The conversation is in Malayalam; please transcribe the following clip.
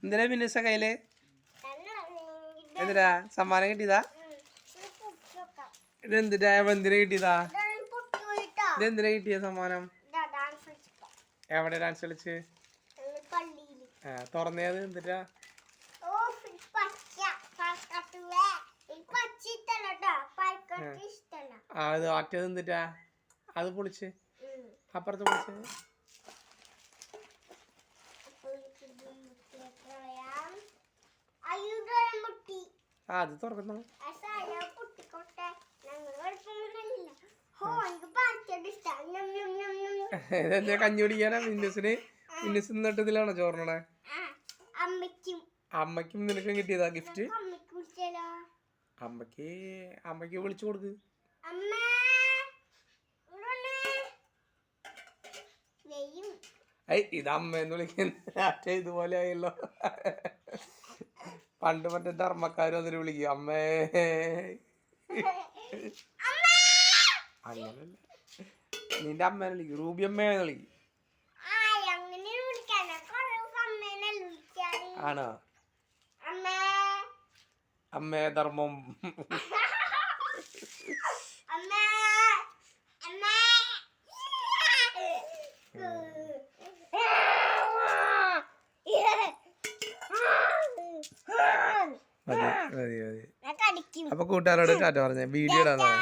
എന്തിനാ മിന്നുസ കയ്യില്? എന്തിനാ സമ്മാനം കിട്ടിയതാ? ഇതെന്തിനാ എന്തിനാ കിട്ടിയതാ? ഇതെന്തിനാ കിട്ടിയ സമ്മാനം? എവിടെ ഡാൻസ് കളിച്ച്? തുറന്നത് എന്തിനാ? അത് മറ്റേത് എന്തിട്ടാ? അത് പൊളിച്ച് അപ്പുറത്ത് പൊളിച്ച്. അത് തുറക്കുന്നു. ഇതെന്താ കഞ്ഞി കുടിക്കാനാ മിന്നുസിന്? മിന്നുസ് എന്നിട്ട് ഇതിലാണോ ചോറിനണേ? അമ്മയ്ക്കും നിനക്കും കിട്ടിയതാ ഗിഫ്റ്റ്? അമ്മയ്ക്ക് വിളിച്ചു കൊടുക്ക്. ഇത് അമ്മയെന്ന് വിളിക്കുന്ന ഇതുപോലെ ആയല്ലോ. പണ്ട് മറ്റേ ധർമ്മക്കാരും അതിന് വിളിക്കും അമ്മേ. അങ്ങനല്ല, നിന്റെ അമ്മേനെ വിളിക്കും, റൂബി അമ്മേന്ന് വിളിക്കും. ആണോ? അമ്മേ ധർമ്മം. അപ്പൊ കൂട്ടുകാരോട് ടാറ്റ പറഞ്ഞേ. വീഡിയോ ഇടാൻ ബൈ.